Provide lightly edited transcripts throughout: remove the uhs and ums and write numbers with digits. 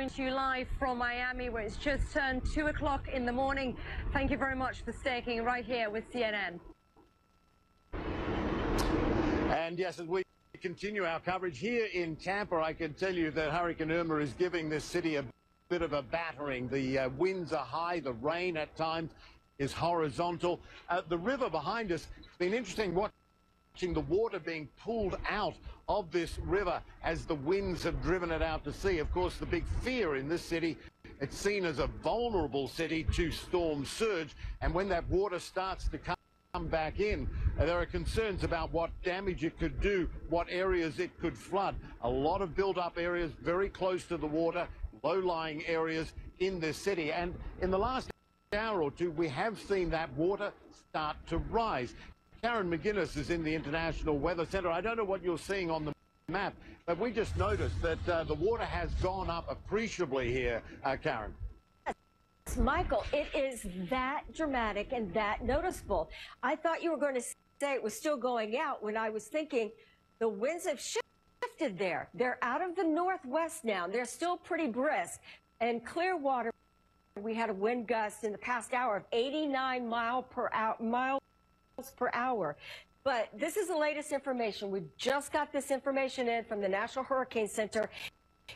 coming to you live from Miami, where it's just turned 2 o'clock in the morning. Thank you very much for staying right here with CNN. And yes, as we continue our coverage here in Tampa, I can tell you that Hurricane Irma is giving this city a bit of a battering. The winds are high, the rain at times is horizontal. The river behind us, it's been interesting watching the water being pulled out of this river as the winds have driven it out to sea. Of course, the big fear in this city, it's seen as a vulnerable city to storm surge, and when that water starts to come back in, there are concerns about what damage it could do, what areas it could flood. A lot of built-up areas very close to the water, low-lying areas in this city, and in the last hour or two we have seen that water start to rise. Karen McGuinness is in the International Weather Center. I don't know what you're seeing on the map, but we just noticed that the water has gone up appreciably here, Karen. Michael, it is that dramatic and that noticeable. I thought you were going to say it was still going out when I was thinking the winds have shifted there. They're out of the northwest now. They're still pretty brisk. And Clearwater, we had a wind gust in the past hour of 89 miles per hour. But this is the latest information. We just got this information in from the National Hurricane Center.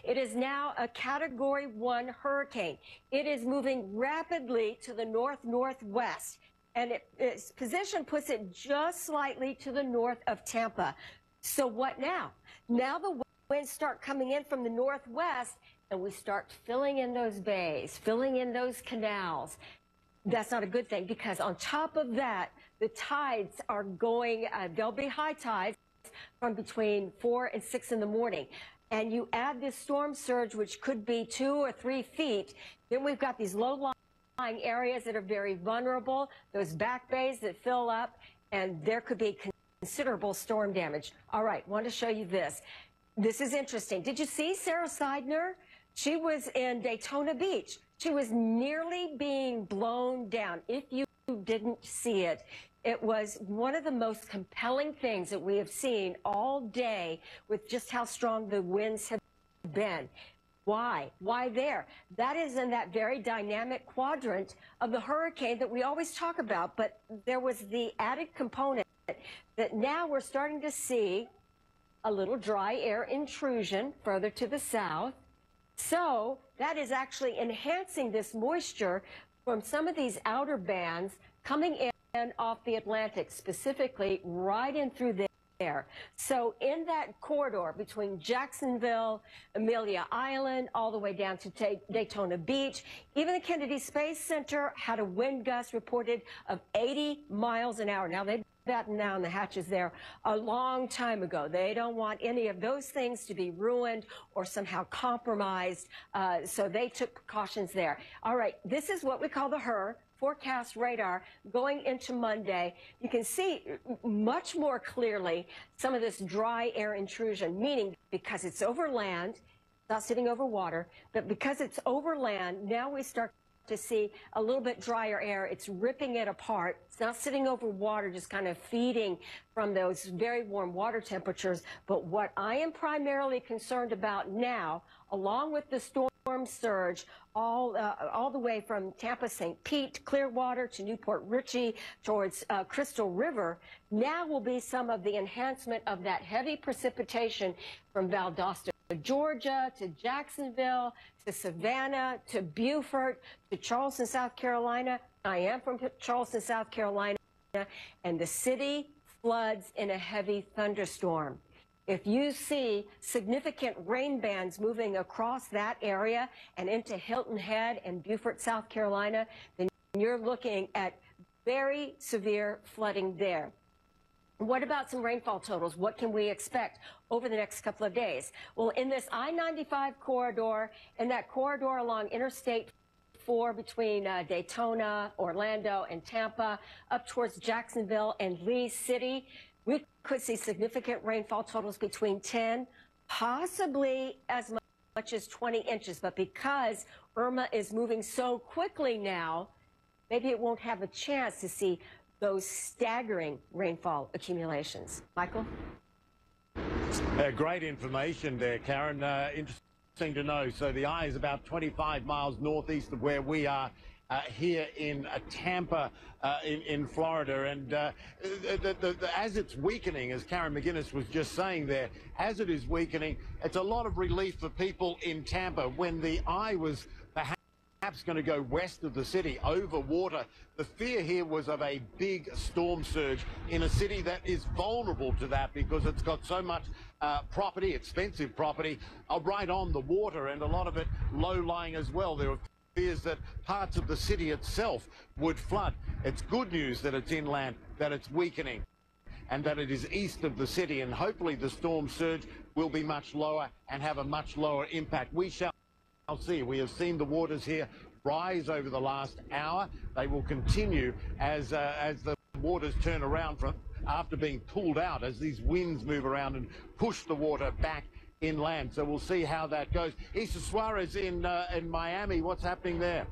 It is now a Category 1 hurricane. It is moving rapidly to the north-northwest, and its position puts it just slightly to the north of Tampa. So what now? Now the winds start coming in from the northwest, and we start filling in those bays, filling in those canals. That's not a good thing, because on top of that, the tides are going, there'll be high tides from between 4 and 6 in the morning. And you add this storm surge, which could be 2 or 3 feet, then we've got these low-lying areas that are very vulnerable, those back bays that fill up, and there could be considerable storm damage. All right, want to show you this. This is interesting. Did you see Sarah Seidner? She was in Daytona Beach. She was nearly being blown down. If you didn't see it, it was one of the most compelling things that we have seen all day with just how strong the winds have been. Why? Why there? That is in that very dynamic quadrant of the hurricane that we always talk about, but there was the added component that now we're starting to see a little dry air intrusion further to the south. So that is actually enhancing this moisture from some of these outer bands coming in off the Atlantic, specifically right in through there. So in that corridor between Jacksonville, Amelia Island, all the way down to Daytona Beach, even the Kennedy Space Center had a wind gust reported of 80 miles an hour. Now, they've battened down the hatches there a long time ago. They don't want any of those things to be ruined or somehow compromised, so they took precautions there. All right, this is what we call the HRRR forecast radar going into Monday. You can see much more clearly some of this dry air intrusion, meaning because it's over land, it's not sitting over water, but because it's over land, now we start to see a little bit drier air. It's ripping it apart. It's not sitting over water, just kind of feeding from those very warm water temperatures. But what I am primarily concerned about now, along with the storm surge, all the way from Tampa, St. Pete, Clearwater to Newport Richey towards Crystal River, now will be some of the enhancement of that heavy precipitation from Valdosta, Georgia, to Jacksonville, to Savannah, to Beaufort, to Charleston, South Carolina. I am from Charleston, South Carolina, and the city floods in a heavy thunderstorm. If you see significant rain bands moving across that area and into Hilton Head and Beaufort, South Carolina, then you're looking at very severe flooding there. What about some rainfall totals? What can we expect over the next couple of days? Well, in this I-95 corridor, in that corridor along Interstate 4 between Daytona, Orlando, and Tampa, up towards Jacksonville and Lee City, we could see significant rainfall totals between 10, possibly as much as 20 inches. But because Irma is moving so quickly now, maybe it won't have a chance to see those staggering rainfall accumulations. Michael? Great information there, Karen. Interesting to know. So the eye is about 25 miles northeast of where we are here in Tampa, in Florida. And as it's weakening, as Karen McGuinness was just saying there, as it is weakening, it's a lot of relief for people in Tampa. When the eye was perhaps going to go west of the city over water, the fear here was of a big storm surge in a city that is vulnerable to that because it's got so much property, expensive property, right on the water, and a lot of it low-lying as well. There were fears that parts of the city itself would flood. It's good news that it's inland, that it's weakening, and that it is east of the city, and hopefully the storm surge will be much lower and have a much lower impact. We shall see. We have seen the waters here rise over the last hour. They will continue as the waters turn around from after being pulled out, as these winds move around and push the water back inland. So we'll see how that goes. Issa Suarez in Miami, what's happening there?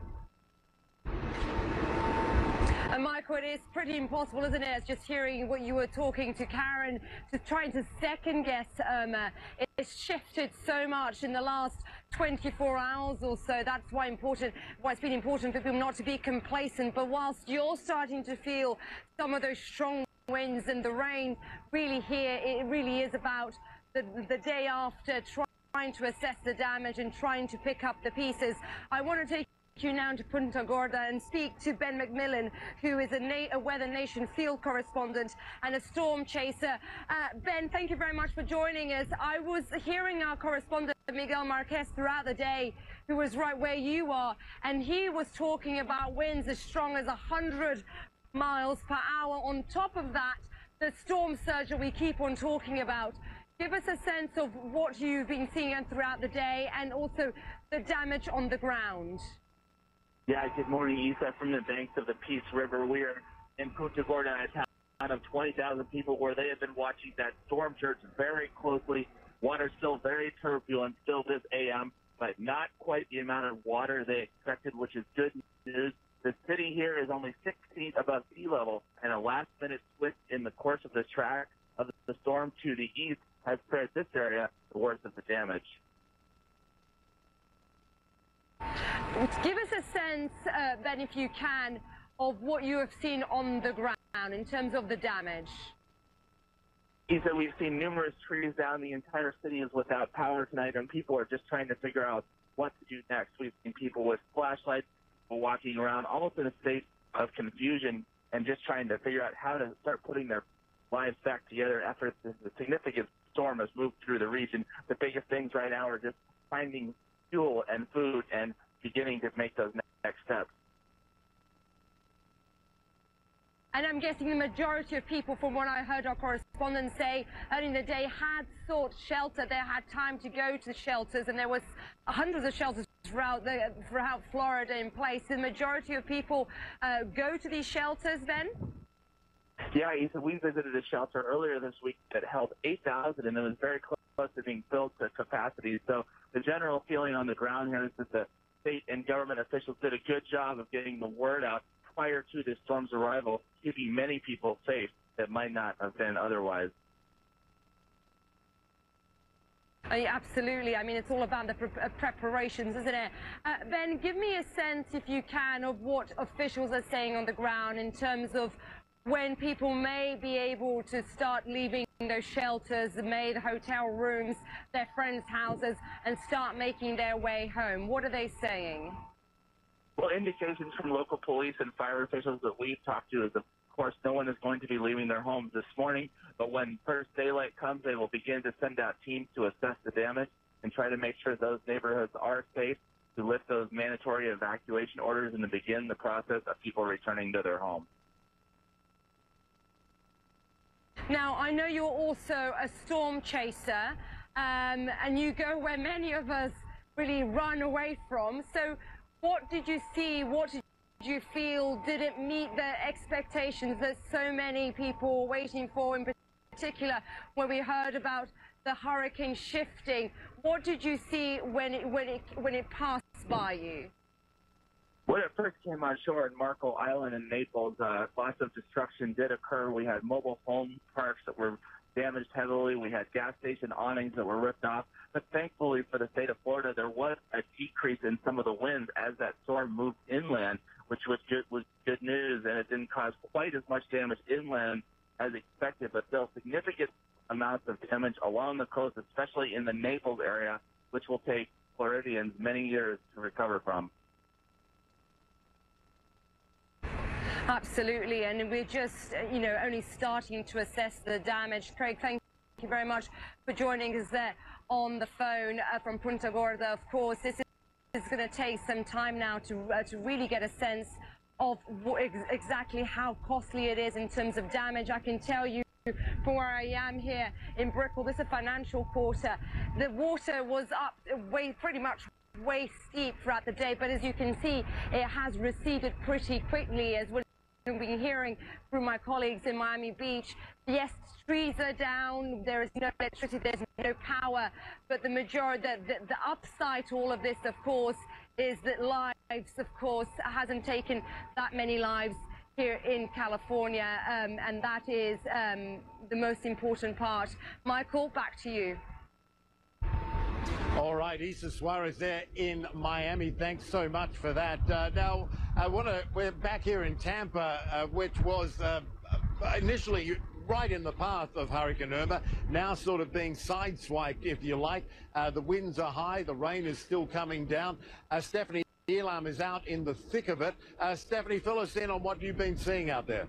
And Michael, it is pretty impossible, isn't it? Just hearing what you were talking to Karen, just trying to second guess Irma. It's shifted so much in the last 24 hours or so. That's why it's been important for people not to be complacent. But whilst you're starting to feel some of those strong winds and the rain really here, it really is about the day after, trying to assess the damage and trying to pick up the pieces. I want to take you now to Punta Gorda and speak to Ben McMillan, who is a Weather Nation field correspondent and a storm chaser. Ben, thank you very much for joining us. I was hearing our correspondent Miguel Marquez throughout the day, who was right where you are, and he was talking about winds as strong as 100 miles per hour. On top of that, the storm surge that we keep on talking about. Give us a sense of what you've been seeing throughout the day and also the damage on the ground. Yeah, good morning, Isa, from the banks of the Peace River. We are in Punta Gorda, a town of 20,000 people, where they have been watching that storm surge very closely. Water still very turbulent still this AM, but not quite the amount of water they expected, which is good news. The city here is only 6 feet above sea level, and a last-minute switch in the course of the track of the storm to the east has spared this area the worst of the damage. Give us a sense, Ben, if you can, of what you have seen on the ground in terms of the damage. He said we've seen numerous trees down. The entire city is without power tonight, and people are just trying to figure out what to do next. We've seen people with flashlights walking around almost in a state of confusion and just trying to figure out how to start putting their lives back together after the significant storm has moved through the region. The biggest things right now are just finding fuel and food and beginning to make those next steps. And I'm guessing the majority of people, from what I heard our correspondents say earlier in the day, had sought shelter. They had time to go to shelters, and there was hundreds of shelters throughout Florida in place. The majority of people go to these shelters then? Yeah, Ethan, we visited a shelter earlier this week that held 8,000, and it was very close to being filled to capacity. So the general feeling on the ground here is that the state and government officials did a good job of getting the word out prior to the storm's arrival, keeping many people safe that might not have been otherwise. Absolutely. I mean, it's all about the preparations, isn't it? Ben, give me a sense, if you can, of what officials are saying on the ground in terms of when people may be able to start leaving those shelters, the hotel rooms, their friends' houses, and start making their way home. What are they saying? Well, indications from local police and fire officials that we've talked to is, of course, no one is going to be leaving their homes this morning, but when first daylight comes, they will begin to send out teams to assess the damage and try to make sure those neighborhoods are safe, to lift those mandatory evacuation orders and to begin the process of people returning to their homes. Now, I know you're also a storm chaser, and you go where many of us really run away from. So what did you see? What did you feel? Did it meet the expectations that so many people were waiting for, in particular when we heard about the hurricane shifting? What did you see when it passed by you? When it first came on shore in Marco Island in Naples, lots of destruction did occur. We had mobile home parks that were damaged heavily. We had gas station awnings that were ripped off. But thankfully for the state of Florida, there was a decrease in some of the winds as that storm moved inland, which was good news, and it didn't cause quite as much damage inland as expected, but still significant amounts of damage along the coast, especially in the Naples area, which will take Floridians many years to recover from. Absolutely, and we're just, only starting to assess the damage. Craig, thank you very much for joining us there on the phone from Punta Gorda. Of course, this is going to take some time now to really get a sense of exactly how costly it is in terms of damage. I can tell you from where I am here in Brickell, this is a financial quarter. The water was up pretty much way steep throughout the day, but as you can see, it has receded pretty quickly, as we've been hearing through my colleagues in Miami Beach. Yes, trees are down, there is no electricity, there's no power, but the upside to all of this, of course, is that lives, of course, hasn't taken that many lives here in California, and that is the most important part. Michael, back to you. All right, Isa Suarez there in Miami. Thanks so much for that. Now, we're back here in Tampa, which was initially right in the path of Hurricane Irma, now sort of being sideswiped, if you like. The winds are high, the rain is still coming down. Stephanie Elam is out in the thick of it. Stephanie, fill us in on what you've been seeing out there.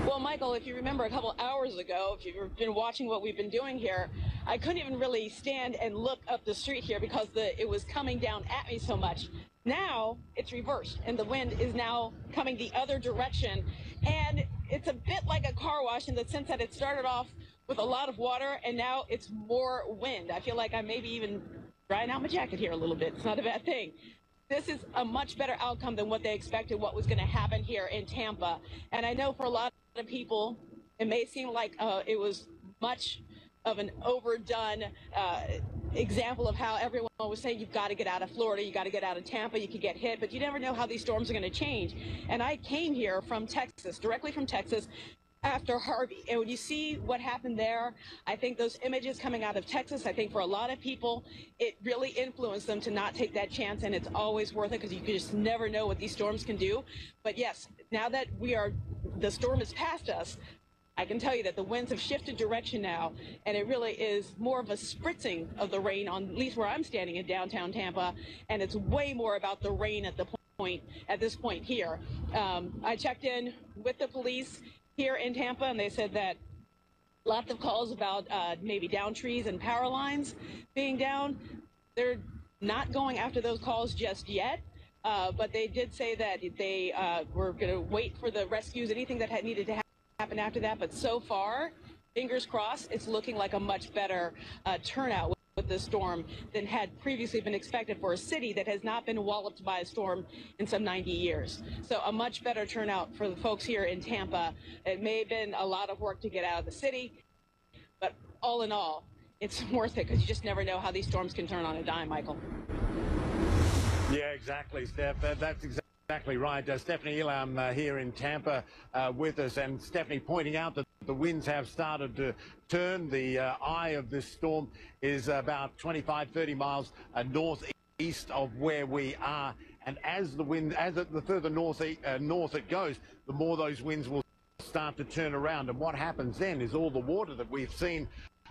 Well, Michael, if you remember a couple hours ago, if you've been watching what we've been doing here, I couldn't even really stand and look up the street here because it was coming down at me so much. Now it's reversed, and the wind is now coming the other direction. And it's a bit like a car wash in the sense that it started off with a lot of water, and now it's more wind. I feel like I'm maybe even drying out my jacket here a little bit. It's not a bad thing. This is a much better outcome than what they expected, what was going to happen here in Tampa. And I know for a lot of people, it may seem like it was much of an overdone example of how everyone was saying, you've got to get out of Florida, you got to get out of Tampa, you could get hit, but you never know how these storms are going to change. And I came here from Texas, directly from Texas, after Harvey. And when you see what happened there, I think those images coming out of Texas, I think for a lot of people, it really influenced them to not take that chance. And it's always worth it because you just never know what these storms can do. But yes, now that the storm is past us, I can tell you that the winds have shifted direction now, and it really is more of a spritzing of the rain on at least where I'm standing in downtown Tampa, and it's way more about the rain at this point here. I checked in with the police here in Tampa, and they said that lots of calls about maybe down trees and power lines being down. They're not going after those calls just yet, but they did say that they were going to wait for the rescues, anything that had needed to happen after that. But so far, fingers crossed, it's looking like a much better turnout with this storm than had previously been expected for a city that has not been walloped by a storm in some 90 years. So a much better turnout for the folks here in Tampa. It may have been a lot of work to get out of the city, but all in all, it's worth it because you just never know how these storms can turn on a dime, Michael. Yeah, exactly, Steph. That's exactly right. Stephanie Elam here in Tampa with us, and Stephanie pointing out that the winds have started to turn. The eye of this storm is about 25-30 miles northeast of where we are, and as the further north it goes, the more those winds will start to turn around. And what happens then is all the water that we've seen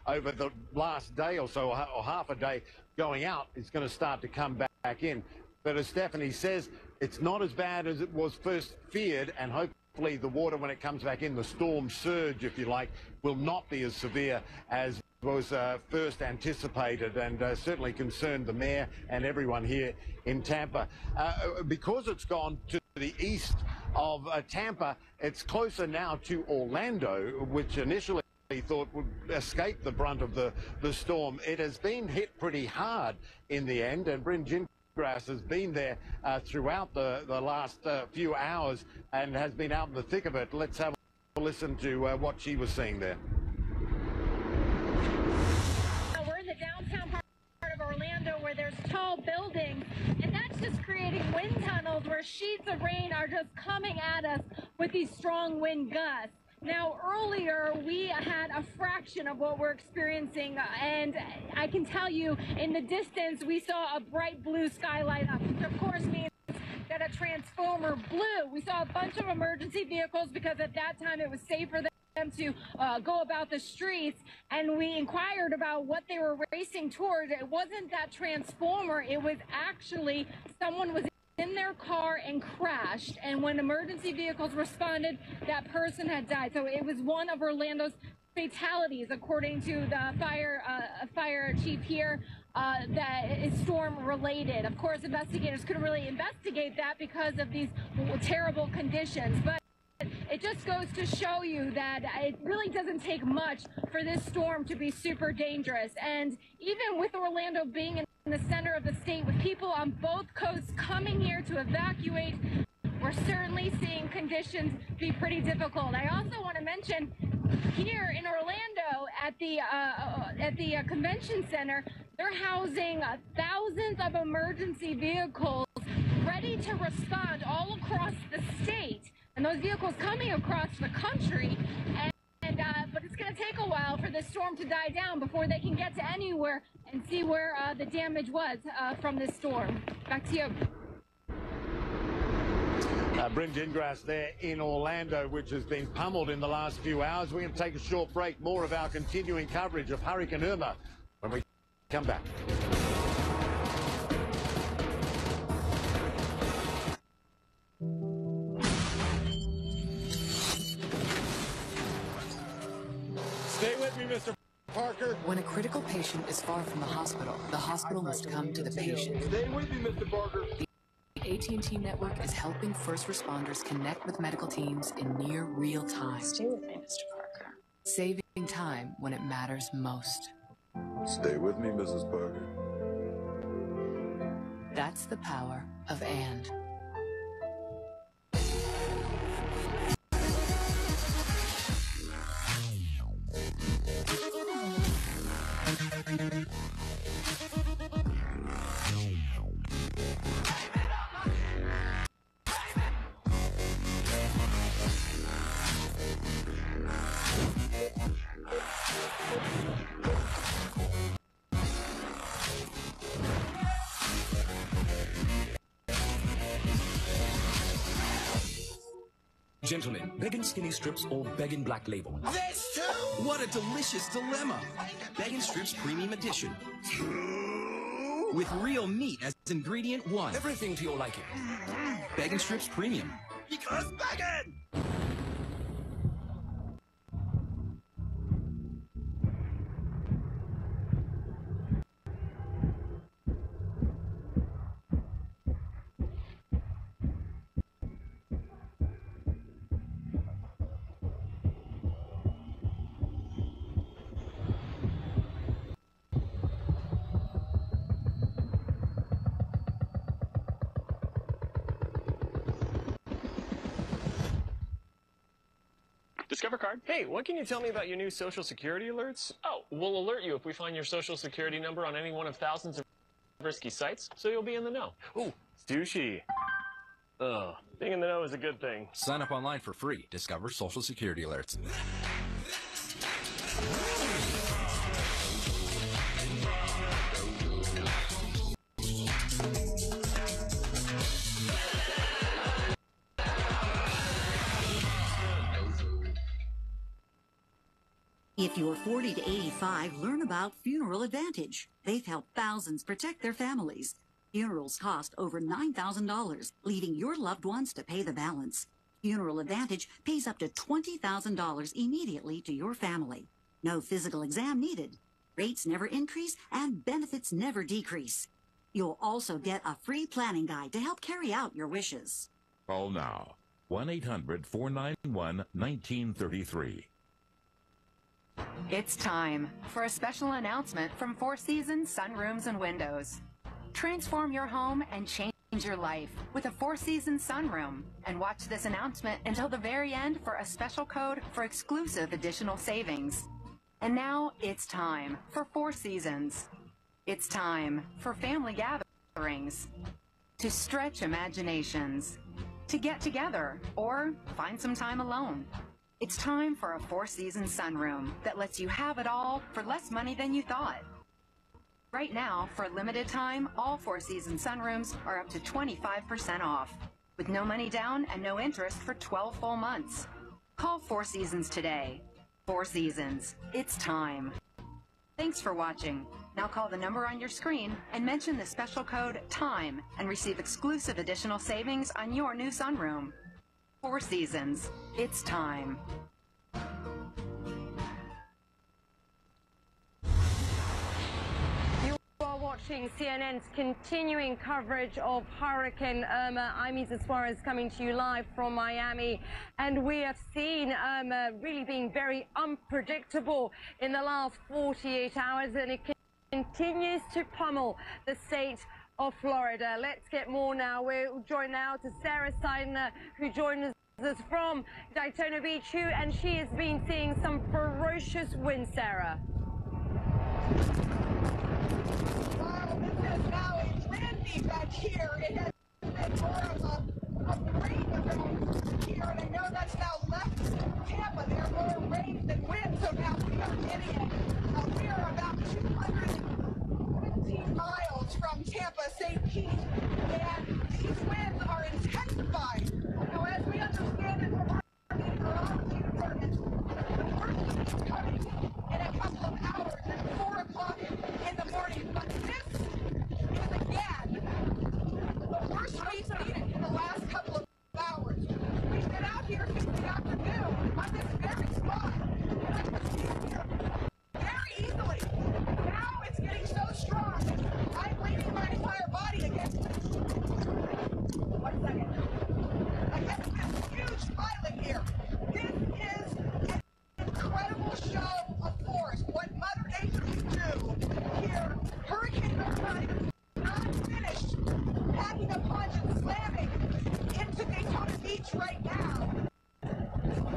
over the last day or so, or half a day going out, is going to start to come back in. But as Stephanie says, it's not as bad as it was first feared, and hopefully the water, when it comes back in, the storm surge, if you like, will not be as severe as was first anticipated, and certainly concerned the mayor and everyone here in Tampa. Because it's gone to the east of Tampa, it's closer now to Orlando, which initially thought would escape the brunt of the storm. It has been hit pretty hard in the end, and Bryn Gingras has been there throughout the last few hours and has been out in the thick of it. Let's have a listen to what she was seeing there. We're in the downtown part of Orlando where there's tall buildings, and that's just creating wind tunnels where sheets of rain are just coming at us with these strong wind gusts. Now, earlier we had a fraction of what we're experiencing, and I can tell you in the distance we saw a bright blue sky light up, which of course means that a transformer blew. We saw a bunch of emergency vehicles because at that time it was safe for them to go about the streets, and we inquired about what they were racing towards. It wasn't that transformer, it was actually someone was in their car and crashed, and when emergency vehicles responded, that person had died. So it was one of Orlando's fatalities, according to the fire chief here, that is storm related. Of course, investigators couldn't really investigate that because of these terrible conditions, but it just goes to show you that it really doesn't take much for this storm to be super dangerous. And even with Orlando being in the center of the state, with people on both coasts coming here to evacuate, we're certainly seeing conditions be pretty difficult. I also want to mention here in Orlando at the convention center, they're housing thousands of emergency vehicles ready to respond all across the state. And those vehicles coming across the country, but it's going to take a while for the storm to die down before they can get to anywhere and see where the damage was from this storm. Back to you. Bryn Gingras there in Orlando, which has been pummeled in the last few hours. We're going to take a short break. More of our continuing coverage of Hurricane Irma when we come back. Stay with me, Mr. Parker. When a critical patient is far from the hospital must come to the patient. Stay with me, Mr. Parker. The AT&T network is helping first responders connect with medical teams in near real time. Stay with me, Mr. Parker. Saving time when it matters most. Stay with me, Mrs. Parker. That's the power of AND. Gentlemen, Beggin' Skinny Strips or Beggin' Black Label? This too! What a delicious dilemma! Beggin' Strips Premium Edition. With real meat as ingredient 1. Everything to your liking. Beggin' Strips Premium. Because Beggin'! Discover card. Hey, what can you tell me about your new Social Security alerts? Oh, we'll alert you if we find your Social Security number on any one of thousands of risky sites, so you'll be in the know. Ooh, sushi. Ugh, being in the know is a good thing. Sign up online for free. Discover Social Security alerts. If you're 40 to 85, learn about Funeral Advantage. They've helped thousands protect their families. Funerals cost over $9,000, leaving your loved ones to pay the balance. Funeral Advantage pays up to $20,000 immediately to your family. No physical exam needed. Rates never increase and benefits never decrease. You'll also get a free planning guide to help carry out your wishes. Call now. 1-800-491-1933. It's time for a special announcement from Four Seasons Sunrooms and Windows. Transform your home and change your life with a Four Seasons sunroom. And watch this announcement until the very end for a special code for exclusive additional savings. And now it's time for Four Seasons. It's time for family gatherings, to stretch imaginations, to get together or find some time alone. It's time for a Four Seasons sunroom that lets you have it all for less money than you thought. Right now, for a limited time, all Four Seasons sunrooms are up to 25% off, with no money down and no interest for 12 full months. Call Four Seasons today. Four Seasons. It's time. Thanks for watching. Now call the number on your screen and mention the special code TIME and receive exclusive additional savings on your new sunroom. Four Seasons. It's time. You are watching CNN's continuing coverage of Hurricane Irma. I'm Isa Suarez coming to you live from Miami. And we have seen Irma really being very unpredictable in the last 48 hours, and it continues to pummel the state of Florida. Let's get more now. We're joined now to Sarah Seidner, who joins us from Daytona Beach, and she has been seeing some ferocious wind, Sarah. Wow, this is now a land event here. It has been more of a rain event here, and I know that's now left Tampa. There are more rain than wind, so now we are getting it. We are about 215 miles from Tampa, St. Pete, and these winds are intensifying. Now, as we understand it from our meteorology department, the worst is coming in a couple of hours at 4 o'clock in the morning. But this is, again, the worst we've seen it in the last couple of hours. We've been out here since the afternoon on this very spot, and I can stand here very easily. Now it's getting so strong, I'm leaning my entire body against it. 1 second. Against this huge pilot here. This is an incredible show of force. What Mother Nature can do here. Hurricane Irma is not finished packing a punch and slamming into Daytona Beach right now.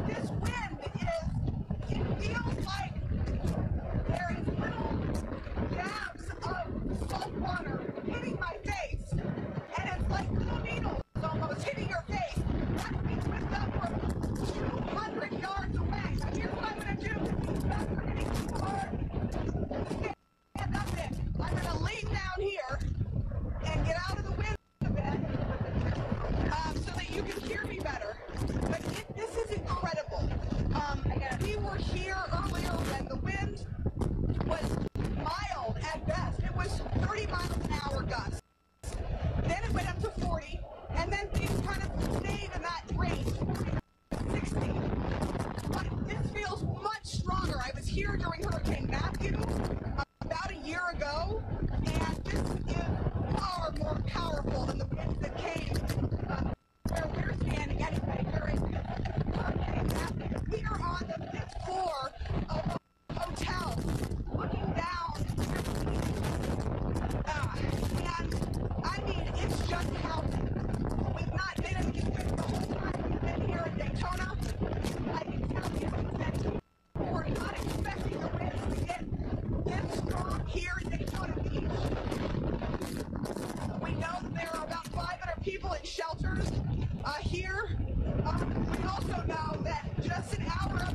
This wind it feels like there is little dabs of salt water hitting my face, and it's like little needles almost hitting your face. That's me whipped up from 200 yards away. Now here's what I'm going to do. These guys are hitting too hard. Stand up there. I'm going to lean down here and get out of the wind a bit so that you can hear me better. But this is incredible. We were here earlier when the wind was mild at best. It was 30 miles an hour gusts. Then it went up to 40, and then things kind of stayed in that range, 40 to 60. But this feels much stronger. I was here during Hurricane Matthew about a year ago, and this is far more powerful than the winds that came where we're standing anyway during Hurricane Matthew. We are on the 5th floor of a hotel, looking down, and I mean, it's just housing. We've not been in these winds the whole time we've been here in Daytona. I can tell you that we're not expecting the winds to get this strong here in Daytona Beach. We know that there are about 500 people in shelters here. We also know that just an hour up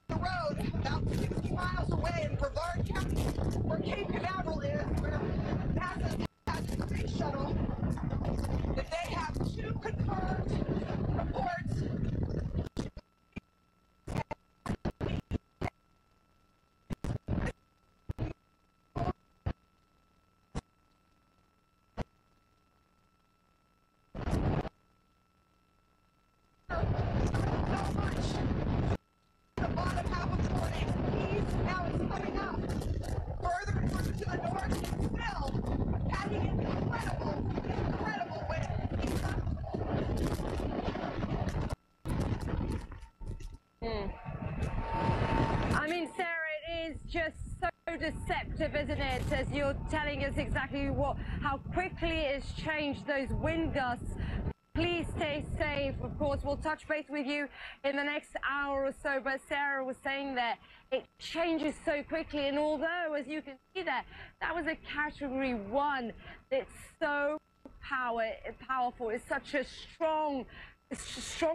the road, about 60 miles away in Brevard County, where Cape Canaveral is, where NASA has a space shuttle, that they have 2 confirmed reports. So much. The bottom half of the morning, now it's coming up further and further to the north, still having incredible wind. I mean, Sarah, it is just so deceptive, isn't it, as you're telling us exactly how quickly it's changed those wind gusts. Please stay safe. Of course, we'll touch base with you in the next hour or so, but Sarah was saying that it changes so quickly, and although, as you can see that was a Category 1, it's so powerful. It's such a strong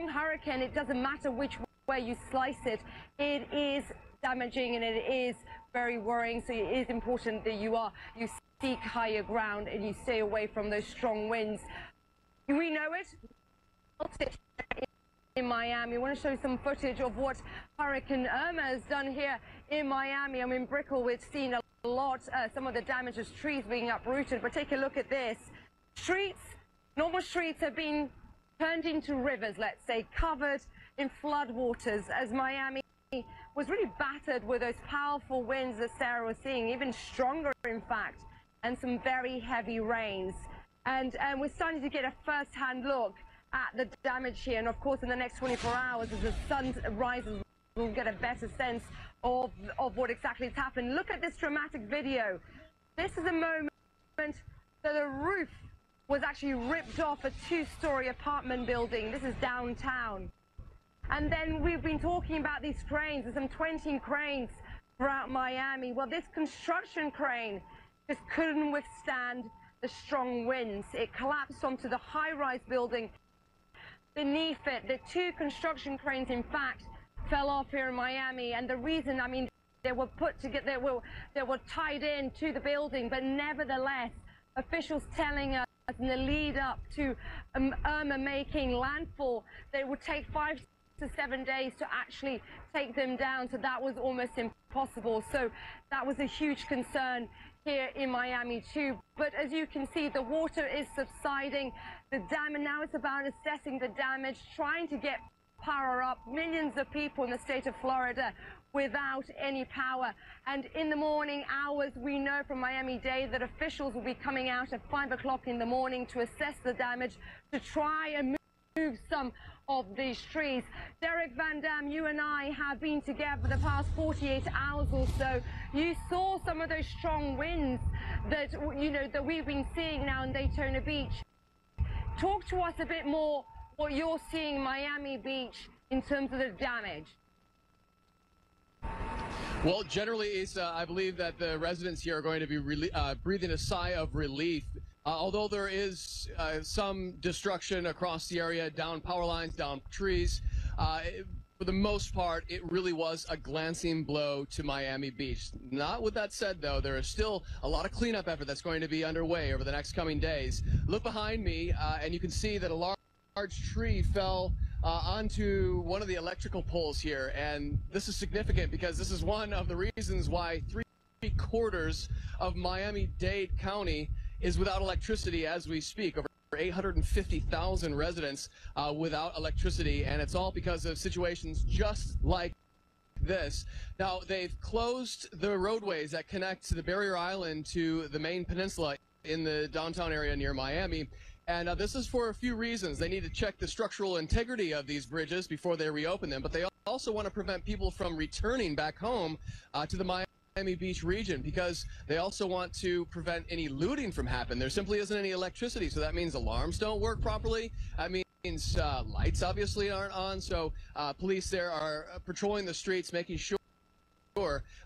hurricane. It doesn't matter which way you slice it, it is damaging and it is very worrying. So it is important that you seek higher ground and you stay away from those strong winds. We know it in Miami. I want to show some footage of what Hurricane Irma has done here in Miami. I'm in Brickell. We've seen a lot, some of the damage as trees being uprooted, but take a look at this. Streets, normal streets have been turned into rivers, let's say, covered in floodwaters as Miami was really battered with those powerful winds that Sarah was seeing, even stronger in fact, and some very heavy rains. And we're starting to get a first-hand look at the damage here. And of course, in the next 24 hours, as the sun rises, we'll get a better sense of what exactly has happened. Look at this dramatic video. This is a moment that the roof was actually ripped off a two-story apartment building. This is downtown. And then we've been talking about these cranes. There's some 20 cranes throughout Miami. Well, this construction crane just couldn't withstand the strong winds. It collapsed onto the high-rise building beneath it. The two construction cranes, in fact, fell off here in Miami. And the reason, I mean, they were put together, they were tied in to the building, but nevertheless, officials telling us in the lead up to Irma making landfall, they would take 5 to 7 days to actually take them down. So that was almost impossible. So that was a huge concern here in Miami too. But as you can see, the water is subsiding. The dam, and now it's about assessing the damage, trying to get power up. Millions of people in the state of Florida without any power. And in the morning hours, we know from Miami-Dade that officials will be coming out at 5 o'clock in the morning to assess the damage, to try and move some of these trees. Derek Van Dam, you and I have been together for the past 48 hours or so. You saw some of those strong winds that, you know, that we've been seeing now in Daytona Beach. Talk to us a bit more what you're seeing in Miami Beach in terms of the damage. Well, generally, Issa, I believe that the residents here are going to be breathing a sigh of relief. Although there is some destruction across the area, down power lines, down trees, for the most part, it really was a glancing blow to Miami Beach. Not with that said, though, there is still a lot of cleanup effort that's going to be underway over the next coming days. Look behind me, and you can see that a large tree fell onto one of the electrical poles here, and this is significant because this is one of the reasons why 3/4 of Miami-Dade County is without electricity as we speak. Over 850,000 residents without electricity, and it's all because of situations just like this. Now, they've closed the roadways that connect the barrier island to the main peninsula in the downtown area near Miami. And this is for a few reasons. They need to check the structural integrity of these bridges before they reopen them, but they also want to prevent people from returning back home to the Miami Beach region, because they also want to prevent any looting from happening. There simply isn't any electricity, so that means alarms don't work properly. That means lights obviously aren't on, so police there are patrolling the streets, making sure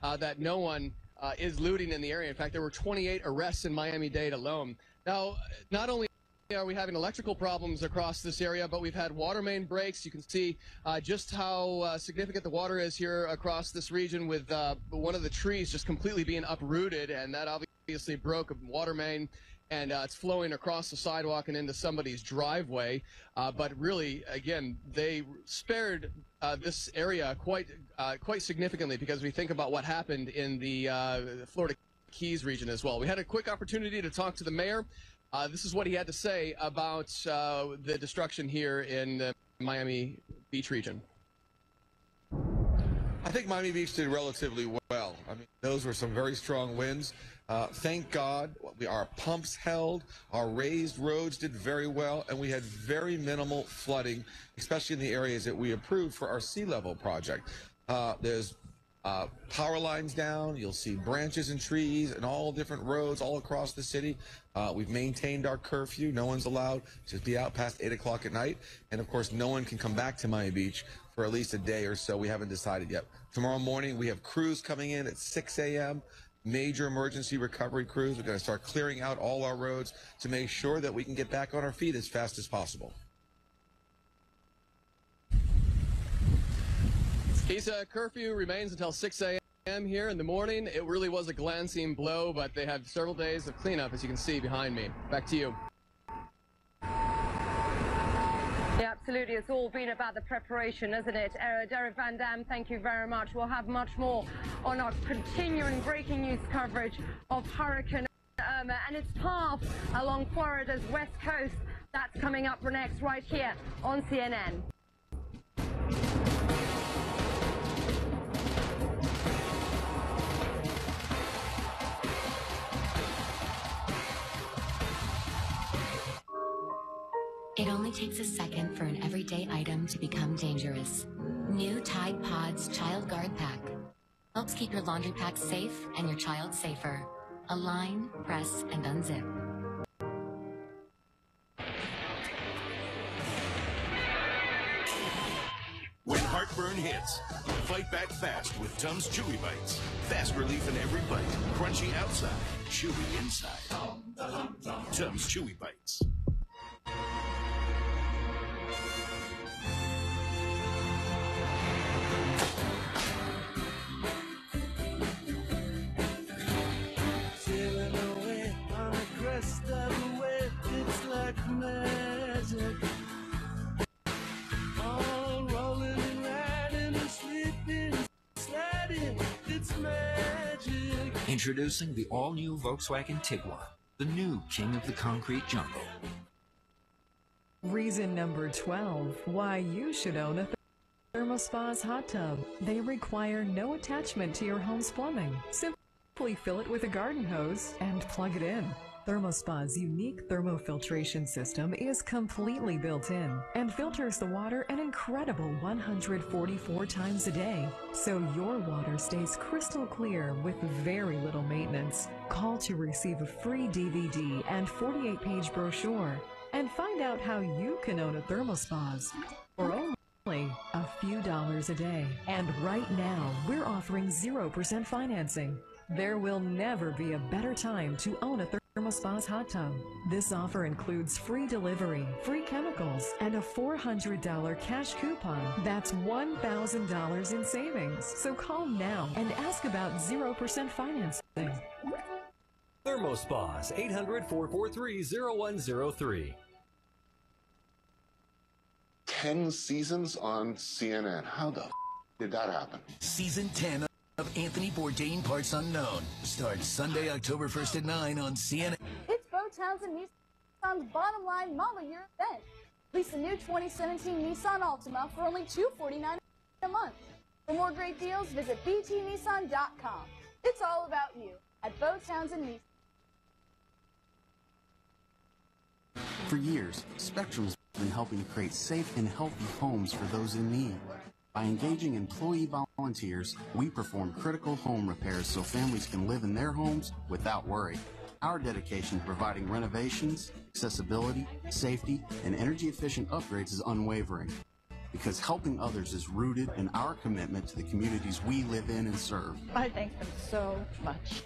that no one is looting in the area. In fact, there were 28 arrests in Miami-Dade alone. Now, not only are we having electrical problems across this area, but we've had water main breaks. You can see just how significant the water is here across this region, with one of the trees just completely being uprooted, and that obviously broke a water main, and it's flowing across the sidewalk and into somebody's driveway. But really, again, they spared this area quite significantly, because we think about what happened in the Florida Keys region as well. We had a quick opportunity to talk to the mayor. This is what he had to say about the destruction here in the Miami Beach region. I think Miami Beach did relatively well. I mean, those were some very strong winds. Thank God our pumps held, our raised roads did very well, and we had very minimal flooding, especially in the areas that we approved for our sea level project. There's power lines down. You'll see branches and trees and all different roads all across the city. We've maintained our curfew. No one's allowed to be out past 8 o'clock at night. And, of course, no one can come back to Miami Beach for at least a day or so. We haven't decided yet. Tomorrow morning, we have crews coming in at 6 a.m., major emergency recovery crews. We're going to start clearing out all our roads to make sure that we can get back on our feet as fast as possible. Curfew remains until 6 a.m. here in the morning. It really was a glancing blow, but they have several days of cleanup, as you can see behind me. Back to you. Yeah, absolutely. It's all been about the preparation, isn't it? Derek Van Dam, thank you very much. We'll have much more on our continuing breaking news coverage of Hurricane Irma and its path along Florida's west coast. That's coming up next right here on CNN. It only takes a second for an everyday item to become dangerous. New Tide Pods Child Guard Pack helps keep your laundry pack safe and your child safer. Align, press, and unzip. When heartburn hits, fight back fast with Tums Chewy Bites. Fast relief in every bite. Crunchy outside, chewy inside. Tums Chewy Bites. Sailing away on the crest of a wave, it's like magic. All rolling and riding and sleeping, sliding, it's magic. Introducing the all-new Volkswagen Tiguan, the new king of the concrete jungle. Reason number 12 why you should own a ThermoSpa's hot tub. They require no attachment to your home's plumbing. Simply fill it with a garden hose and plug it in. ThermoSpa's unique thermofiltration system is completely built in and filters the water an incredible 144 times a day, so your water stays crystal clear with very little maintenance. Call to receive a free DVD and 48-page brochure and find out how you can own a ThermoSpa's for only a few dollars a day. And right now, we're offering 0% financing. There will never be a better time to own a ThermoSpa's hot tub. This offer includes free delivery, free chemicals, and a $400 cash coupon. That's $1,000 in savings. So call now and ask about 0% financing. ThermoSpa's 800-443-0103. 10 seasons on CNN. How the did that happen? Season 10 of Anthony Bourdain Parts Unknown starts Sunday, October 1st at 9 on CNN. It's Bo Townsend Nissan's Bottom Line Model Year event. Lease the new 2017 Nissan Altima for only $249 a month. For more great deals, visit btnissan.com. It's all about you at Bo Townsend Nissan. For years, Spectrum's been helping create safe and healthy homes for those in need. By engaging employee volunteers, we perform critical home repairs so families can live in their homes without worry. Our dedication to providing renovations, accessibility, safety, and energy-efficient upgrades is unwavering, because helping others is rooted in our commitment to the communities we live in and serve. I thank them so much.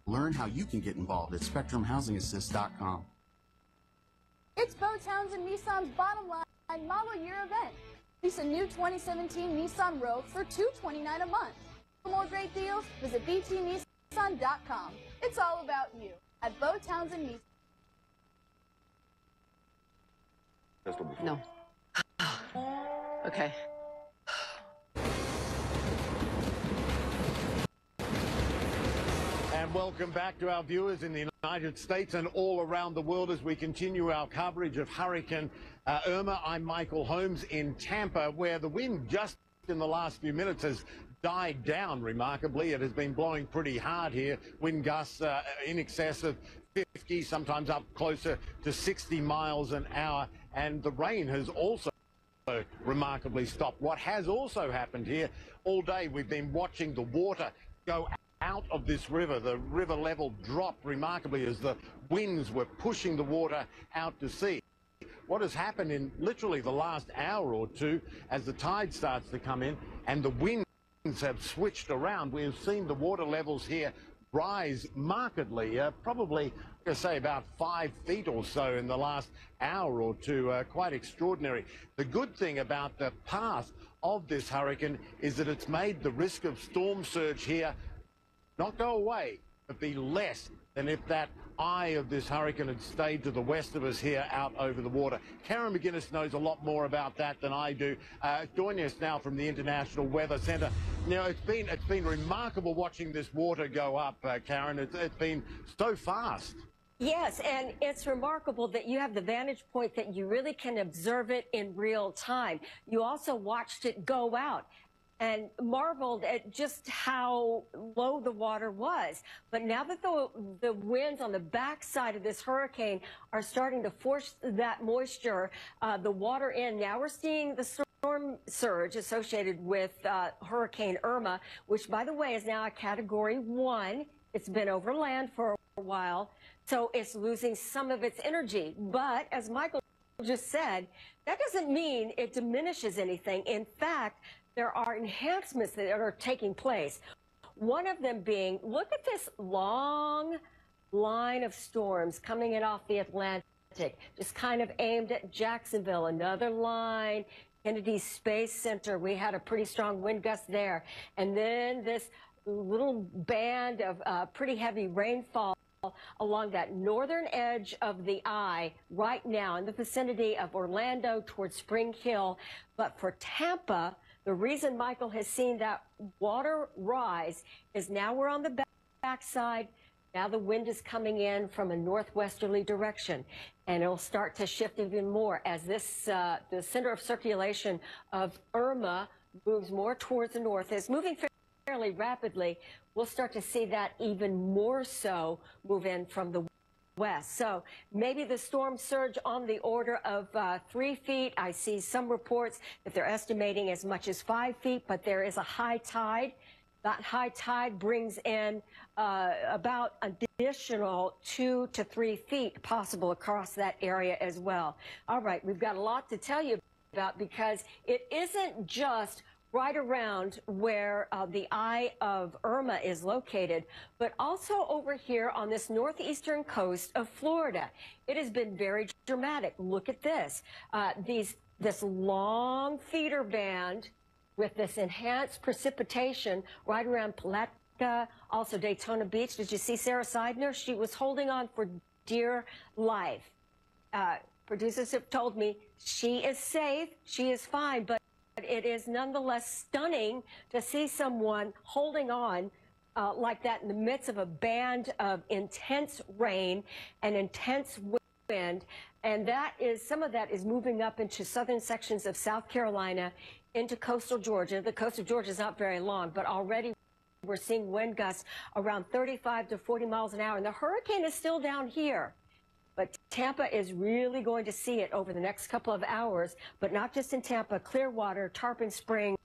Learn how you can get involved at SpectrumHousingAssist.com. It's Bo Townsend Nissan's Bottom Line Model Year event. Lease a new 2017 Nissan Rogue for $229 a month. For more great deals, visit btnissan.com. It's all about you at Bo Townsend Nissan. No. Okay. And welcome back to our viewers in the United States and all around the world as we continue our coverage of Hurricane Irma. I'm Michael Holmes in Tampa, where the wind just in the last few minutes has died down remarkably. It has been blowing pretty hard here. Wind gusts in excess of 50, sometimes up closer to 60 miles an hour. And the rain has also remarkably stopped. What has also happened here all day, we've been watching the water go out of this river. The river level dropped remarkably as the winds were pushing the water out to sea. What has happened in literally the last hour or two, as the tide starts to come in and the winds have switched around, we have seen the water levels here rise markedly, probably I say about 5 feet or so in the last hour or two. Quite extraordinary. The good thing about the path of this hurricane is that it's made the risk of storm surge here not go away, but be less than if that eye of this hurricane had stayed to the west of us here out over the water. Karen McGuinness knows a lot more about that than I do. Joining us now from the International Weather Centre. Now, it's been remarkable watching this water go up, Karen. It's been so fast. Yes, and it's remarkable that you have the vantage point that you really can observe it in real time. You also watched it go out and marveled at just how low the water was. But now that the winds on the backside of this hurricane are starting to force that moisture, the water in, now we're seeing the storm surge associated with Hurricane Irma, which, by the way, is now a Category 1. It's been over land for a while, so it's losing some of its energy. But as Michael just said, that doesn't mean it diminishes anything. In fact, there are enhancements that are taking place. One of them being, look at this long line of storms coming in off the Atlantic, just kind of aimed at Jacksonville. Another line, Kennedy Space Center. We had a pretty strong wind gust there. And then this little band of pretty heavy rainfall along that northern edge of the eye right now in the vicinity of Orlando towards Spring Hill. But for Tampa, the reason Michael has seen that water rise is now we're on the backside. Now the wind is coming in from a northwesterly direction, and it'll start to shift even more as this the center of circulation of Irma moves more towards the north. It's moving fairly rapidly. We'll start to see that even more so move in from the west. So maybe the storm surge on the order of 3 feet. I see some reports that they're estimating as much as 5 feet, but there is a high tide. That high tide brings in about additional 2 to 3 feet possible across that area as well. All right, we've got a lot to tell you about because it isn't just right around where the eye of Irma is located, but also over here on this northeastern coast of Florida. It has been very dramatic. Look at this. This long feeder band with this enhanced precipitation right around Palatka, also Daytona Beach. Did you see Sarah Seidner? She was holding on for dear life. Producers have told me she is safe, she is fine, but it is nonetheless stunning to see someone holding on like that in the midst of a band of intense rain and intense wind. And that is, some of that is moving up into southern sections of South Carolina, into coastal Georgia. The coast of Georgia is not very long, but already we're seeing wind gusts around 35 to 40 miles an hour. And the hurricane is still down here. But Tampa is really going to see it over the next couple of hours, but not just in Tampa, Clearwater, Tarpon Springs,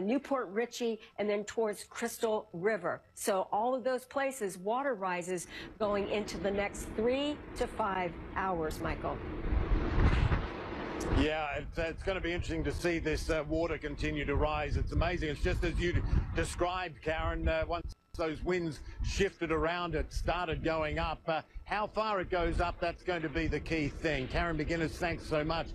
Newport Richey, and then towards Crystal River. So all of those places, water rises going into the next 3 to 5 hours, Michael. Yeah, it's going to be interesting to see this water continue to rise. It's amazing. It's just as you described, Karen, once those winds shifted around, it started going up. How far it goes up, that's going to be the key thing. Karen McGuinness, thanks so much.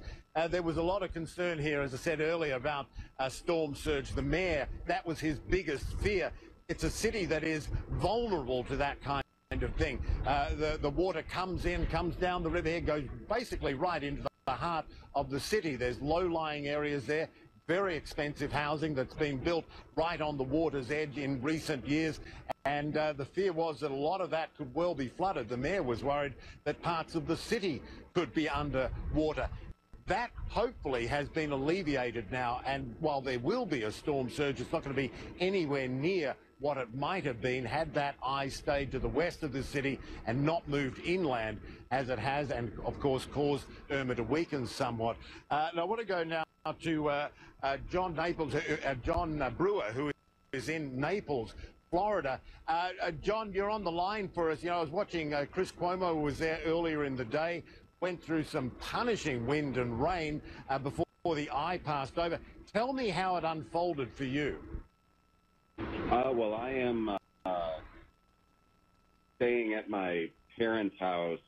There was a lot of concern here, as I said earlier, about storm surge. The mayor, that was his biggest fear. It's a city that is vulnerable to that kind of thing. The water comes in, comes down the river here, goes basically right into the heart of the city. There's low-lying areas there, very expensive housing that's been built right on the water's edge in recent years, and the fear was that a lot of that could well be flooded. The mayor was worried that parts of the city could be underwater. That hopefully has been alleviated now, and while there will be a storm surge, it's not going to be anywhere near what it might have been had that eye stayed to the west of the city and not moved inland as it has, and of course caused Irma to weaken somewhat. Now I want to go now to John Brewer, who is in Naples, Florida. John, you're on the line for us. You know, I was watching Chris Cuomo was there earlier in the day, went through some punishing wind and rain before the eye passed over. Tell me how it unfolded for you. Well, I am staying at my parents' house,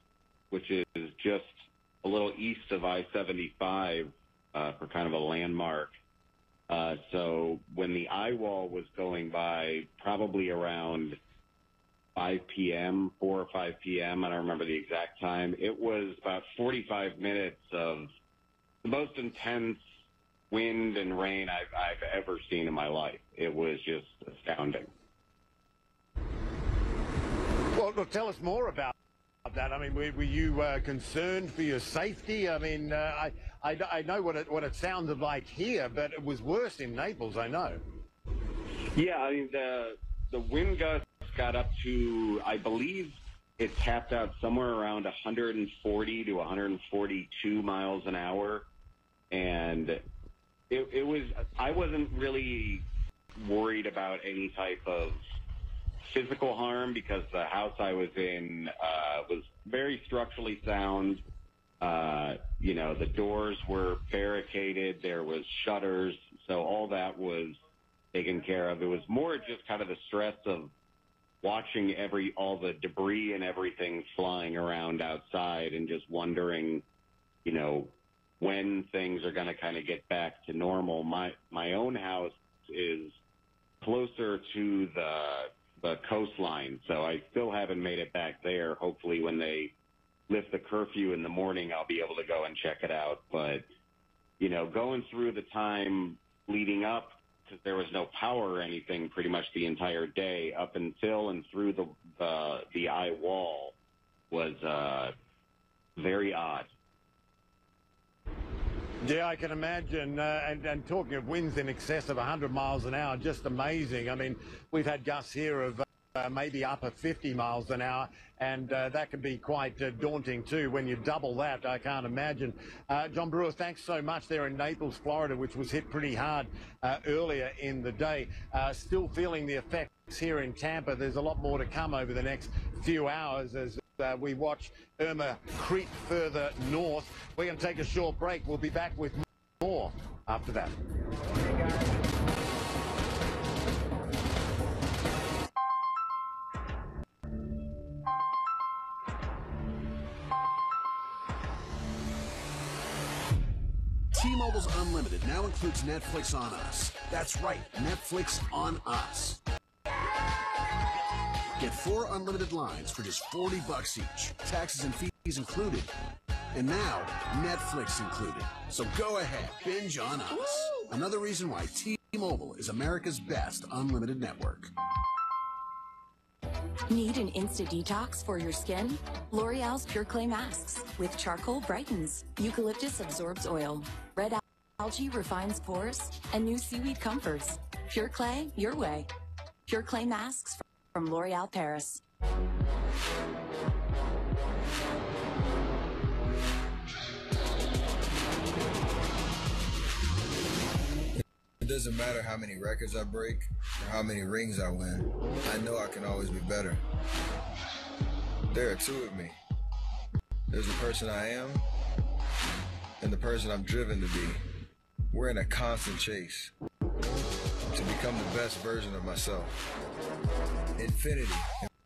which is just a little east of I-75 for kind of a landmark. So when the eye wall was going by, probably around 5 p.m., 4 or 5 p.m., I don't remember the exact time, it was about 45 minutes of the most intense wind and rain I've ever seen in my life. It was just astounding. Well, look, tell us more about that. I mean, were you concerned for your safety? I mean, I know what it sounded like here, but it was worse in Naples, I know. Yeah, I mean, the wind gusts got up to, I believe it tapped out somewhere around 140 to 142 miles an hour. And it was, I wasn't really worried about any type of physical harm because the house I was in was very structurally sound. You know, the doors were barricaded, there was shutters, so all that was taken care of. It was more just kind of the stress of watching all the debris and everything flying around outside and just wondering, you know, when things are going to kind of get back to normal. My own house is closer to the coastline, so I still haven't made it back there. Hopefully when they lift the curfew in the morning, I'll be able to go and check it out. But, you know, going through the time leading up, because there was no power or anything pretty much the entire day, up until and through the eye wall was very odd. Yeah, I can imagine. And talking of winds in excess of 100 miles an hour, just amazing. I mean, we've had gusts here of maybe up at 50 miles an hour, and that can be quite daunting too. When you double that, I can't imagine. John Brewer, thanks so much there in Naples, Florida, which was hit pretty hard earlier in the day. Still feeling the effects here in Tampa. There's a lot more to come over the next few hours as we watch Irma creep further north. We're going to take a short break. We'll be back with more after that. T-Mobile's Unlimited now includes Netflix on Us. That's right, Netflix on Us. Get 4 unlimited lines for just $40 each. Taxes and fees included. And now, Netflix included. So go ahead, binge on Us. Woo! Another reason why T-Mobile is America's best unlimited network. Need an instant detox for your skin? L'Oreal's Pure Clay Masks with charcoal brightens, eucalyptus absorbs oil, red algae refines pores, and new seaweed comforts. Pure Clay, your way. Pure Clay Masks from L'Oreal Paris. It doesn't matter how many records I break or how many rings I win. I know I can always be better. There are two of me. There's the person I am and the person I'm driven to be. We're in a constant chase to become the best version of myself. Infinity,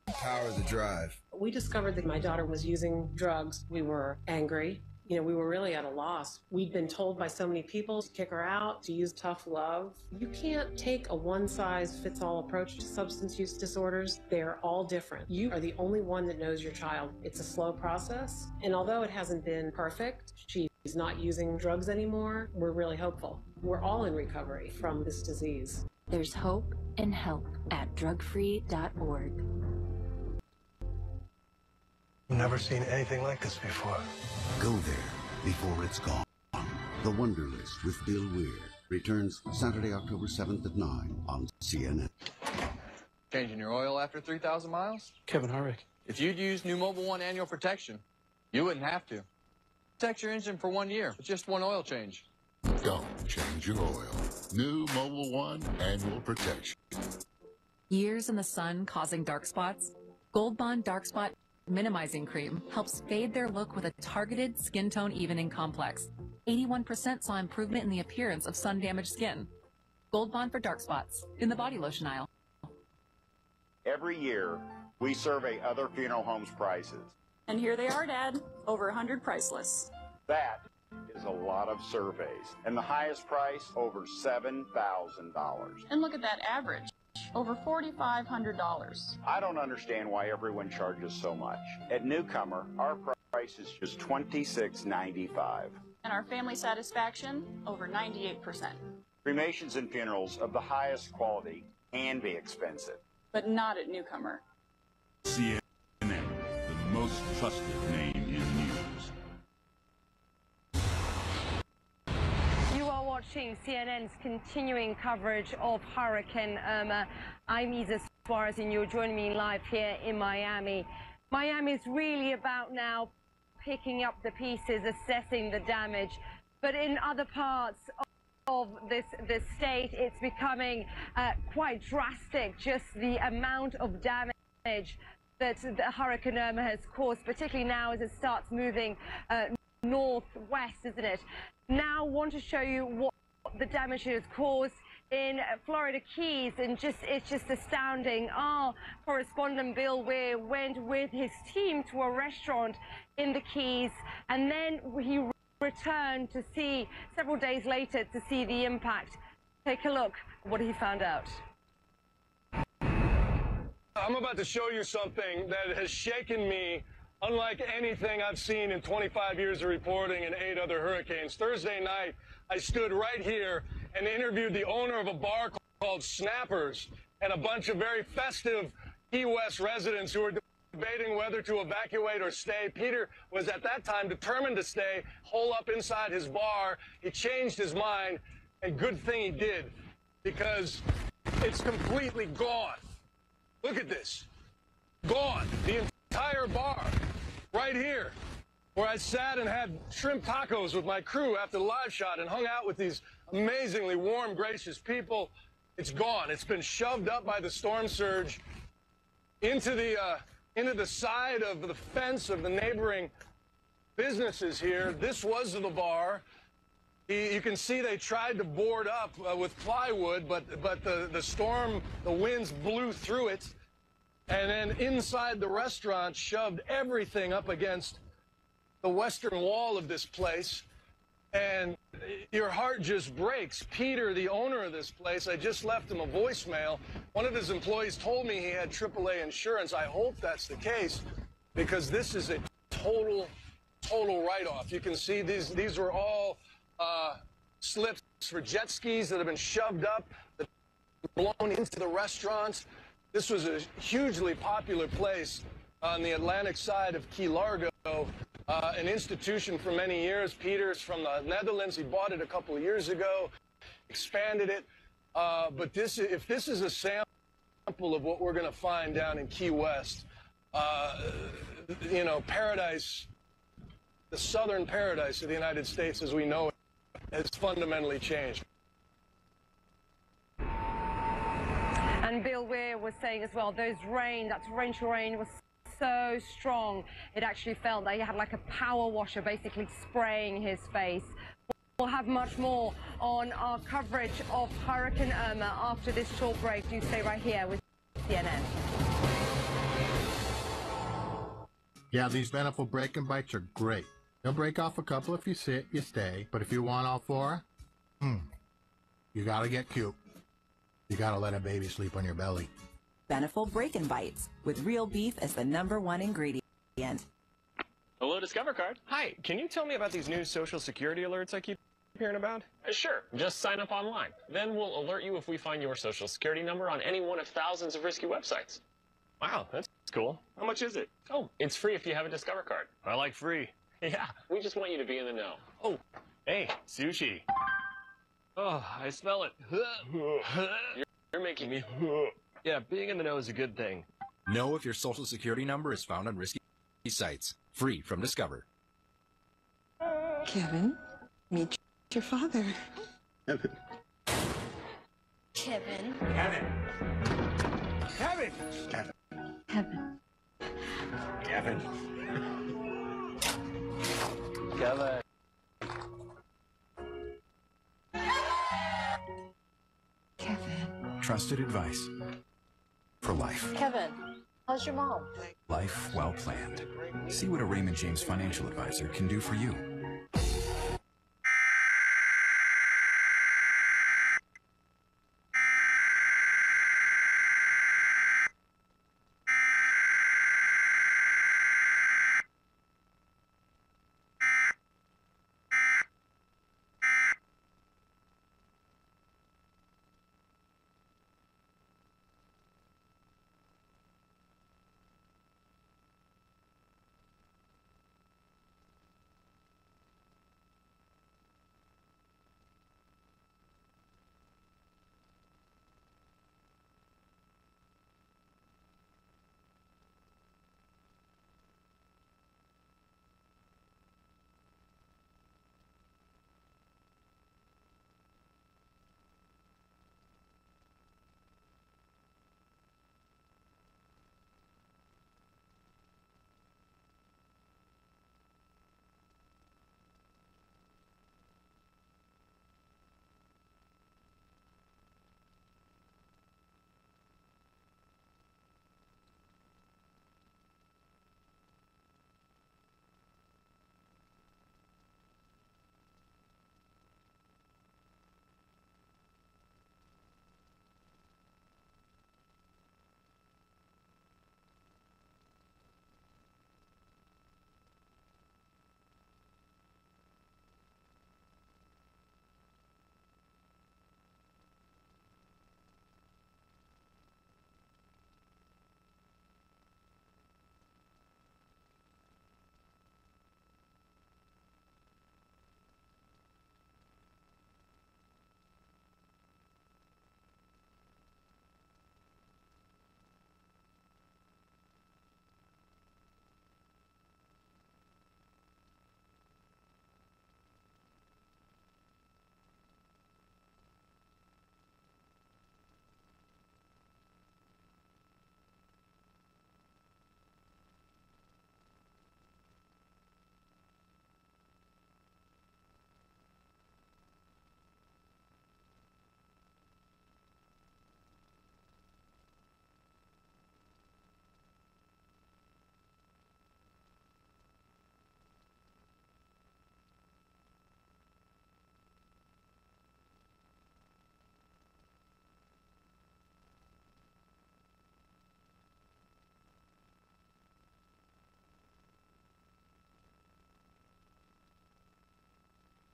empower the drive. We discovered that my daughter was using drugs. We were angry. You know, we were really at a loss. We'd been told by so many people to kick her out, to use tough love. You can't take a one-size-fits-all approach to substance use disorders. They're all different. You are the only one that knows your child. It's a slow process. And although it hasn't been perfect, she's not using drugs anymore, we're really hopeful. We're all in recovery from this disease. There's hope and help at drugfree.org. I've never seen anything like this before. Go there before it's gone. The Wonderlist with Bill Weir returns Saturday, October 7th at 9 on CNN. Changing your oil after 3,000 miles? Kevin Harvick. If you'd use new Mobil 1 annual protection, you wouldn't have to. Protect your engine for 1 year with just one oil change. Don't change your oil. New Mobil 1 annual protection. Years in the sun causing dark spots? Gold Bond Dark Spot Minimizing Cream helps fade their look with a targeted skin tone evening complex. 81% saw improvement in the appearance of sun-damaged skin. Gold Bond for dark spots in the body lotion aisle. Every year, We survey other funeral homes' prices. And here they are, Dad. Over 100 price lists. That is a lot of surveys. And the highest price, over $7,000. And look at that average. Over $4,500. I don't understand why everyone charges so much. At Newcomer, our price is just $26.95. And our family satisfaction, over 98%. Cremations and funerals of the highest quality can be expensive. But not at Newcomer. CNN, the most trusted name in news. You are watching CNN's continuing coverage of Hurricane Irma. I'm Isa Suarez, and you're joining me live here in Miami. Miami is really about now picking up the pieces, assessing the damage. But in other parts of this state, it's becoming quite drastic, just the amount of damage that the Hurricane Irma has caused, particularly now as it starts moving northwest, isn't it? Now I want to show you what the damage it has caused in Florida Keys, and it's just astounding. Our correspondent Bill Weir went with his team to a restaurant in the Keys, and then he returned to see, several days later, to see the impact. Take a look at what he found out. I'm about to show you something that has shaken me unlike anything I've seen in 25 years of reporting and 8 other hurricanes. Thursday night, I stood right here and interviewed the owner of a bar called Snappers and a bunch of very festive Key West residents who were debating whether to evacuate or stay. Peter was at that time determined to stay, hole up inside his bar. He changed his mind, and good thing he did, because it's completely gone. Look at this. Gone. The entire bar. Right here, where I sat and had shrimp tacos with my crew after the live shot and hung out with these amazingly warm, gracious people. It's gone. It's been shoved up by the storm surge into the side of the fence of the neighboring businesses here. This was the bar. You can see they tried to board up with plywood, but the storm, the winds blew through it. And then inside the restaurant shoved everything up against the western wall of this place. And your heart just breaks. Peter, the owner of this place, I just left him a voicemail. One of his employees told me he had AAA insurance. I hope that's the case, because this is a total write-off. You can see these were all slips for jet skis that have been shoved up, that blown into the restaurants. This was a hugely popular place on the Atlantic side of Key Largo, an institution for many years. Peter's from the Netherlands. He bought it a couple of years ago, expanded it. But if this is a sample of what we're going to find down in Key West, you know, paradise, the southern paradise of the United States as we know it, has fundamentally changed. And Bill Weir was saying as well, that torrential rain was so strong, it actually felt like he had like a power washer basically spraying his face. We'll have much more on our coverage of Hurricane Irma after this short break. Do stay right here with CNN. Yeah, these Beneful Break and Bites are great. They'll break off a couple if you sit, you stay. But if you want all 4, you gotta get cute. You gotta let a baby sleep on your belly. Beneful Break and Bites, with real beef as the #1 ingredient. Hello, Discover Card. Hi, can you tell me about these new Social Security alerts I keep hearing about? Sure, just sign up online. Then we'll alert you if we find your Social Security number on any one of thousands of risky websites. Wow, that's cool. How much is it? Oh, it's free if you have a Discover Card. I like free. Yeah, we just want you to be in the know. Oh, hey, sushi. Oh, I smell it. You're making me... Yeah, being in the know is a good thing. Know if your Social Security number is found on risky sites. Free from Discover. Kevin, meet your father. Kevin. Kevin. Kevin. Kevin. Kevin. Kevin. Kevin. Kevin. Kevin. Trusted advice for life. Kevin. How's your mom? Life well planned. See what a Raymond James financial advisor can do for you.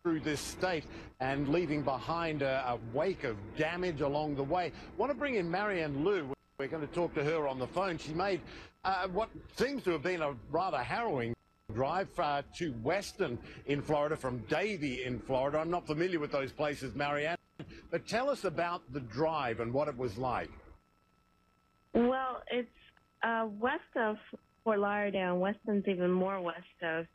Through this state and leaving behind a wake of damage along the way. I want to bring in Marianne Liu. We're going to talk to her on the phone. She made what seems to have been a rather harrowing drive to Weston in Florida from Davie in Florida. I'm not familiar with those places, Marianne, but tell us about the drive and what it was like. Well, it's west of Fort Lauderdale. Weston's even more west of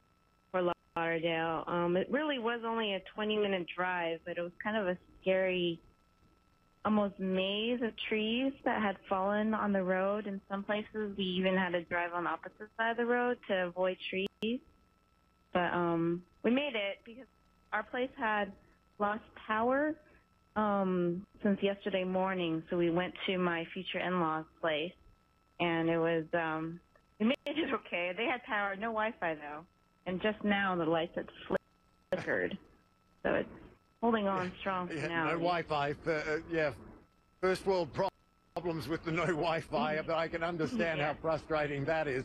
Fort Lauderdale. It really was only a 20-minute drive, but it was kind of a scary, almost maze of trees that had fallen on the road. In some places, we even had to drive on the opposite side of the road to avoid trees. But we made it because our place had lost power since yesterday morning. So we went to my future in-laws' place, and it was we made it okay. They had power, no Wi-Fi though. And just now the lights had flickered. So it's holding on strong for now. No Wi-Fi. Yeah, first world problems with the no Wi-Fi, but I can understand how frustrating that is.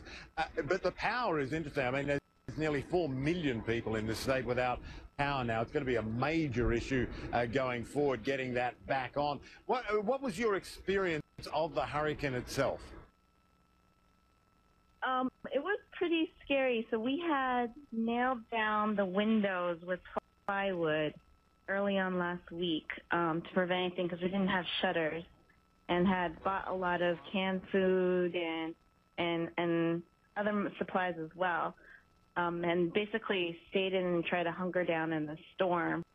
But the power is interesting. I mean, there's nearly 4 million people in this state without power now. It's going to be a major issue going forward, getting that back on. What was your experience of the hurricane itself? It was pretty scary. So we had nailed down the windows with plywood early on last week to prevent anything because we didn't have shutters, and had bought a lot of canned food and other supplies as well, and basically stayed in and tried to hunker down in the storm.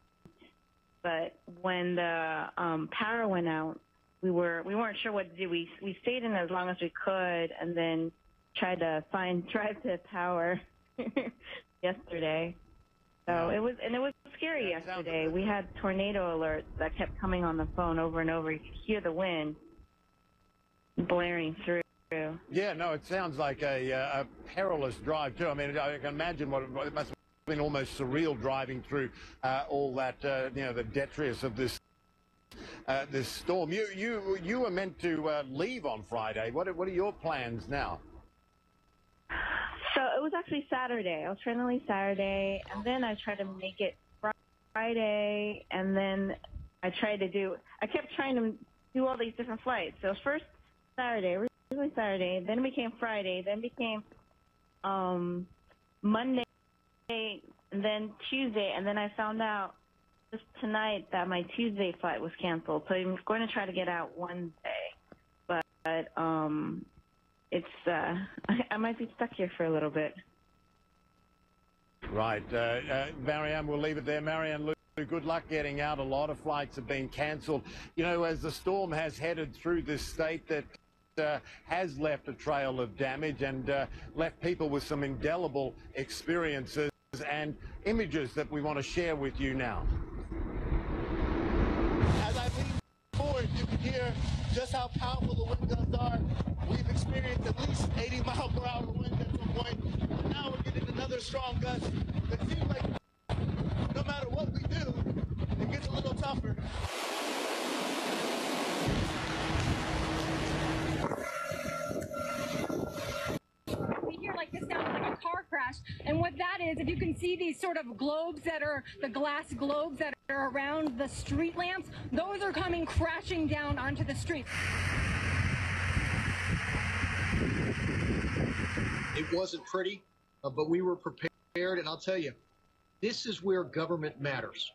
But when the power went out, we weren't sure what to do. We stayed in as long as we could, and then tried to drive to power yesterday. So it was scary yesterday. We had tornado alerts that kept coming on the phone over and over. You could hear the wind blaring through. Yeah, no, it sounds like a perilous drive too. I mean, I can imagine what it must have been almost surreal driving through all that, the detritus of this this storm. You were meant to leave on Friday. What are your plans now? So it was actually Saturday. I was trying to leave Saturday, and then I tried to make it Friday, and then I kept trying to do all these different flights. So first Saturday, originally Saturday, then it became Friday, then became Monday, and then Tuesday, and then I found out just tonight that my Tuesday flight was canceled. So I'm going to try to get out Wednesday, but it's I might be stuck here for a little bit. Right, Marianne, we'll leave it there. Marianne, good luck getting out. A lot of flights have been cancelled. You know, as the storm has headed through this state that has left a trail of damage and left people with some indelible experiences and images that we want to share with you now. As I lean forward, you can hear just how powerful the wind gusts are. We've experienced at least 80-mile-per-hour winds at some point, but now we're getting another strong gust. It seems like no matter what we do, it gets a little tougher. We hear like this sounds like a car crash, and what that is, if you can see these sort of globes that are the glass globes that are around the street lamps, those are coming crashing down onto the street. It wasn't pretty, but we were prepared, and I'll tell you, this is where government matters.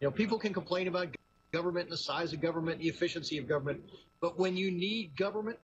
You know, people can complain about government and the size of government, the efficiency of government, but when you need government,